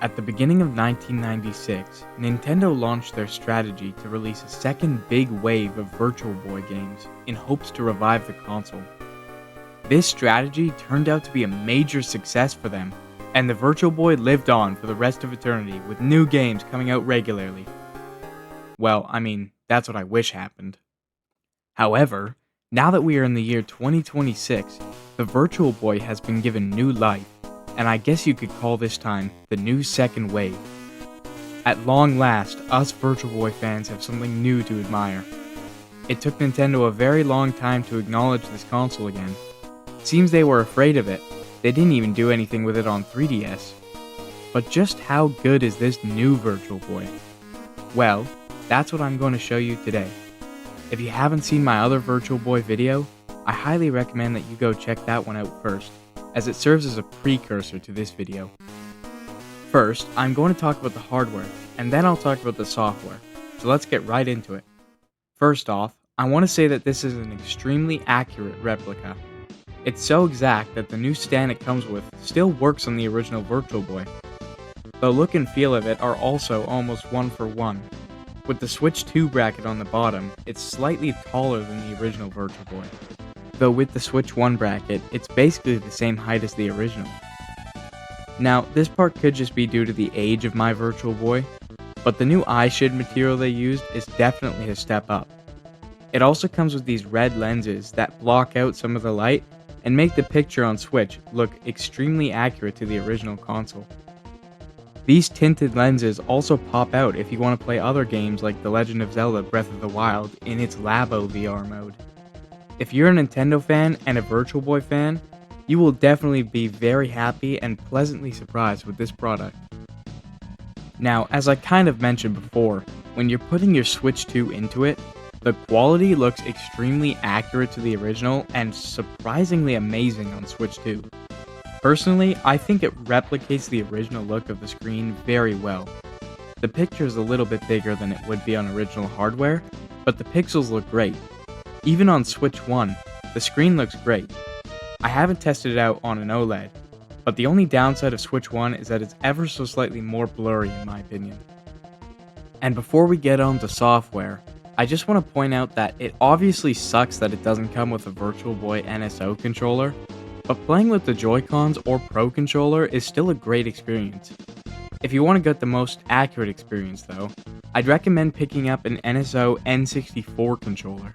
At the beginning of 1996, Nintendo launched their strategy to release a second big wave of Virtual Boy games in hopes to revive the console. This strategy turned out to be a major success for them, and the Virtual Boy lived on for the rest of eternity with new games coming out regularly. Well, that's what I wish happened. However, now that we are in the year 2026, the Virtual Boy has been given new life, and I guess you could call this time the new second wave. At long last, us Virtual Boy fans have something new to admire. It took Nintendo a very long time to acknowledge this console again. Seems they were afraid of it. They didn't even do anything with it on 3DS. But just how good is this new Virtual Boy? Well, that's what I'm going to show you today. If you haven't seen my other Virtual Boy video, I highly recommend that you go check that one out first, as it serves as a precursor to this video. First, I'm going to talk about the hardware, and then I'll talk about the software, so let's get right into it. First off, I want to say that this is an extremely accurate replica. It's so exact that the new stand it comes with still works on the original Virtual Boy. The look and feel of it are also almost one for one. With the Switch 2 bracket on the bottom, it's slightly taller than the original Virtual Boy. Though with the Switch 1 bracket, it's basically the same height as the original. Now, this part could just be due to the age of my Virtual Boy, but the new eyeshade material they used is definitely a step up. It also comes with these red lenses that block out some of the light and make the picture on Switch look extremely accurate to the original console. These tinted lenses also pop out if you want to play other games like The Legend of Zelda Breath of the Wild in its Labo VR mode. If you're a Nintendo fan and a Virtual Boy fan, you will definitely be very happy and pleasantly surprised with this product. Now, as I kind of mentioned before, when you're putting your Switch 2 into it, the quality looks extremely accurate to the original and surprisingly amazing on Switch 2. Personally, I think it replicates the original look of the screen very well. The picture is a little bit bigger than it would be on original hardware, but the pixels look great. Even on Switch 1, the screen looks great. I haven't tested it out on an OLED, but the only downside of Switch 1 is that it's ever so slightly more blurry in my opinion. And before we get on to software, I just want to point out that it obviously sucks that it doesn't come with a Virtual Boy NSO controller, but playing with the Joy-Cons or Pro controller is still a great experience. If you want to get the most accurate experience though, I'd recommend picking up an NSO N64 controller,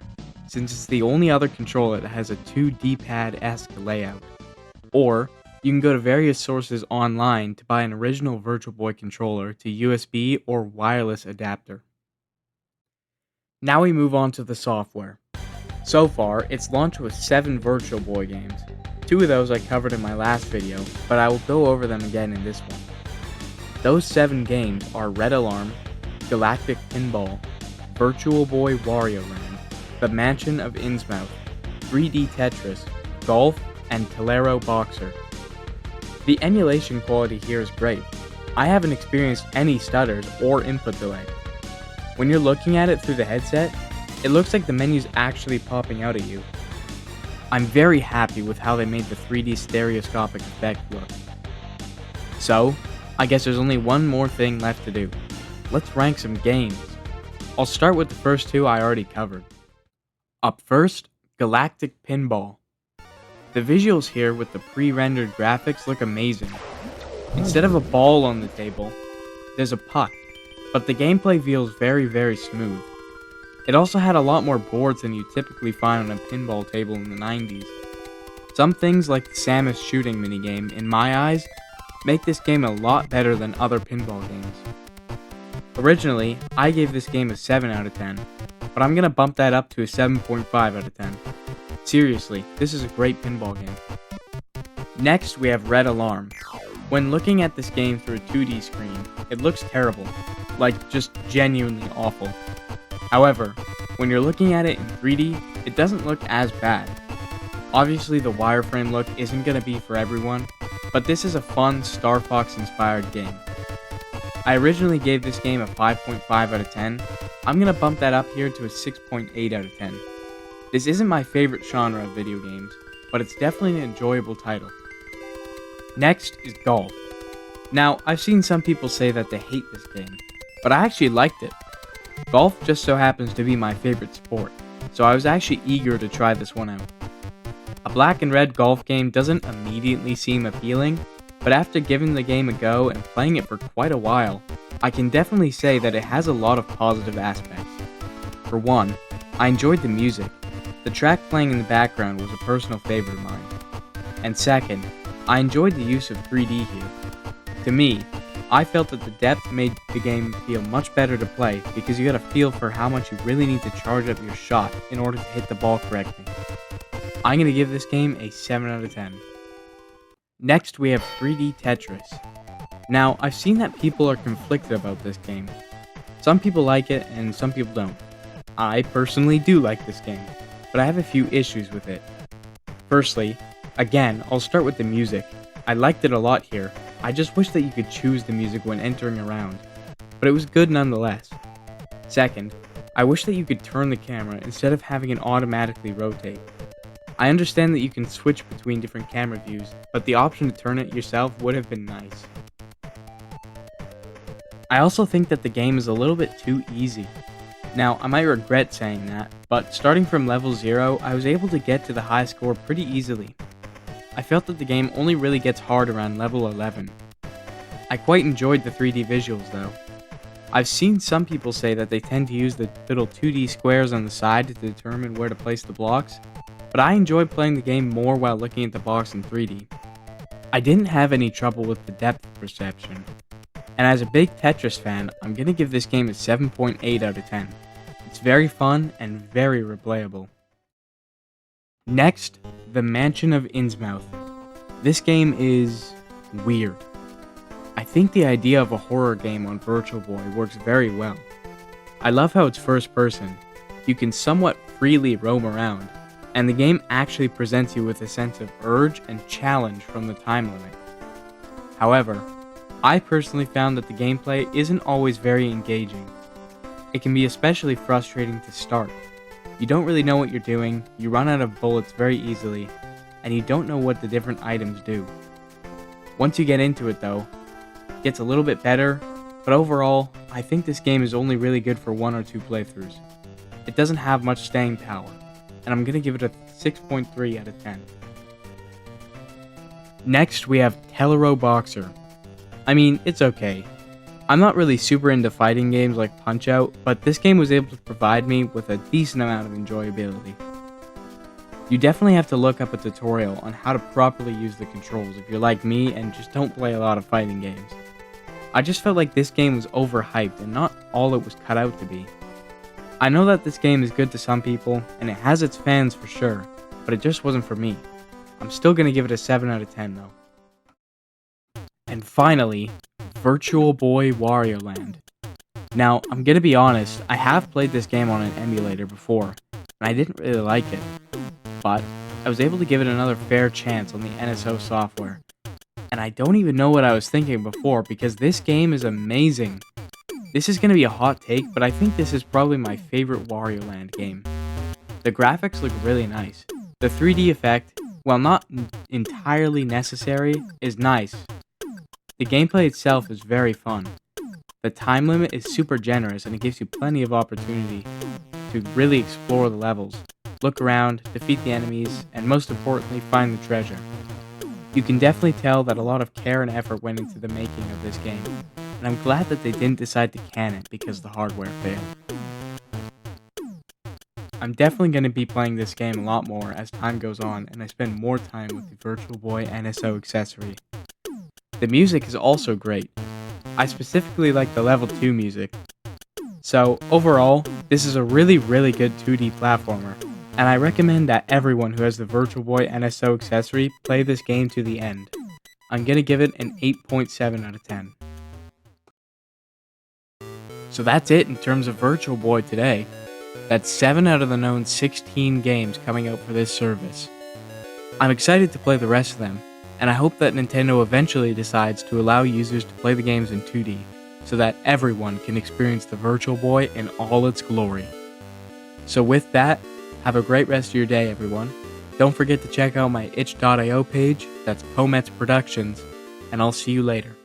since it's the only other controller that has a 2 D-pad-esque layout. Or, you can go to various sources online to buy an original Virtual Boy controller to USB or wireless adapter. Now we move on to the software. So far, it's launched with 7 Virtual Boy games. 2 of those I covered in my last video, but I will go over them again in this one. Those 7 games are Red Alarm, Galactic Pinball, Virtual Boy Wario Land, The Mansion of Innsmouth, 3D Tetris, Golf, and Tolero Boxer. The emulation quality here is great. I haven't experienced any stutters or input delay. When you're looking at it through the headset, it looks like the menu's actually popping out at you. I'm very happy with how they made the 3D stereoscopic effect look. So, I guess there's only one more thing left to do. Let's rank some games. I'll start with the first 2 I already covered. Up first, Galactic Pinball. The visuals here with the pre-rendered graphics look amazing. Instead of a ball on the table, there's a puck, but the gameplay feels very smooth. It also had a lot more boards than you typically find on a pinball table in the 90s. Some things like the Samus shooting minigame, in my eyes, make this game a lot better than other pinball games. Originally, I gave this game a 7 out of 10, but I'm gonna bump that up to a 7.5 out of 10. Seriously, this is a great pinball game. Next, we have Red Alarm. When looking at this game through a 2D screen, it looks terrible, like just genuinely awful. However, when you're looking at it in 3D, it doesn't look as bad. Obviously the wireframe look isn't going to be for everyone, but this is a fun Star Fox inspired game. I originally gave this game a 5.5 out of 10, I'm going to bump that up here to a 6.8 out of 10. This isn't my favorite genre of video games, but it's definitely an enjoyable title. Next is Golf. Now, I've seen some people say that they hate this game, but I actually liked it. Golf just so happens to be my favorite sport, so I was actually eager to try this one out. A black and red golf game doesn't immediately seem appealing, but after giving the game a go and playing it for quite a while, I can definitely say that it has a lot of positive aspects. For one, I enjoyed the music. The track playing in the background was a personal favorite of mine. And second, I enjoyed the use of 3D here. To me, I felt that the depth made the game feel much better to play because you got a feel for how much you really need to charge up your shot in order to hit the ball correctly. I'm going to give this game a 7 out of 10. Next, we have 3D Tetris. Now, I've seen that people are conflicted about this game. Some people like it and some people don't. I personally do like this game, but I have a few issues with it. Firstly, again, I'll start with the music. I liked it a lot here. I just wish that you could choose the music when entering a round, but it was good nonetheless. Second, I wish that you could turn the camera instead of having it automatically rotate. I understand that you can switch between different camera views, but the option to turn it yourself would have been nice. I also think that the game is a little bit too easy. Now, I might regret saying that, but starting from level 0, I was able to get to the high score pretty easily. I felt that the game only really gets hard around level 11. I quite enjoyed the 3D visuals though. I've seen some people say that they tend to use the little 2D squares on the side to determine where to place the blocks, but I enjoyed playing the game more while looking at the box in 3D. I didn't have any trouble with the depth perception, and as a big Tetris fan, I'm gonna give this game a 7.8 out of 10. It's very fun and very replayable. Next, The Mansion of Innsmouth. This game is weird. I think the idea of a horror game on Virtual Boy works very well. I love how it's first person. You can somewhat freely roam around, and the game actually presents you with a sense of urge and challenge from the time limit. However, I personally found that the gameplay isn't always very engaging. It can be especially frustrating to start. You don't really know what you're doing, you run out of bullets very easily, and you don't know what the different items do. Once you get into it though, it gets a little bit better, but overall, I think this game is only really good for 1 or 2 playthroughs. It doesn't have much staying power, and I'm gonna give it a 6.3 out of 10. Next, we have Telero Boxer. I mean, it's okay. I'm not really super into fighting games like Punch-Out, but this game was able to provide me with a decent amount of enjoyability. You definitely have to look up a tutorial on how to properly use the controls if you're like me and just don't play a lot of fighting games. I just felt like this game was overhyped and not all it was cut out to be. I know that this game is good to some people, and it has its fans for sure, but it just wasn't for me. I'm still gonna give it a 7 out of 10 though. And finally, Virtual Boy Wario Land. Now, I'm gonna be honest, I have played this game on an emulator before, and I didn't really like it, but I was able to give it another fair chance on the NSO software. And I don't even know what I was thinking before because this game is amazing. This is gonna be a hot take, but I think this is probably my favorite Wario Land game. The graphics look really nice. The 3D effect, while not entirely necessary, is nice. The gameplay itself is very fun. The time limit is super generous and it gives you plenty of opportunity to really explore the levels, look around, defeat the enemies, and most importantly, find the treasure. You can definitely tell that a lot of care and effort went into the making of this game, and I'm glad that they didn't decide to can it because the hardware failed. I'm definitely going to be playing this game a lot more as time goes on and I spend more time with the Virtual Boy NSO accessory. The music is also great. I specifically like the level 2 music. So overall, this is a really good 2D platformer, and I recommend that everyone who has the Virtual Boy NSO accessory play this game to the end. I'm gonna give it an 8.7 out of 10. So that's it in terms of Virtual Boy today. That's 7 out of the known 16 games coming out for this service. I'm excited to play the rest of them, and I hope that Nintendo eventually decides to allow users to play the games in 2D, so that everyone can experience the Virtual Boy in all its glory. So with that, have a great rest of your day, everyone. Don't forget to check out my itch.io page, that's Pomets Productions, and I'll see you later.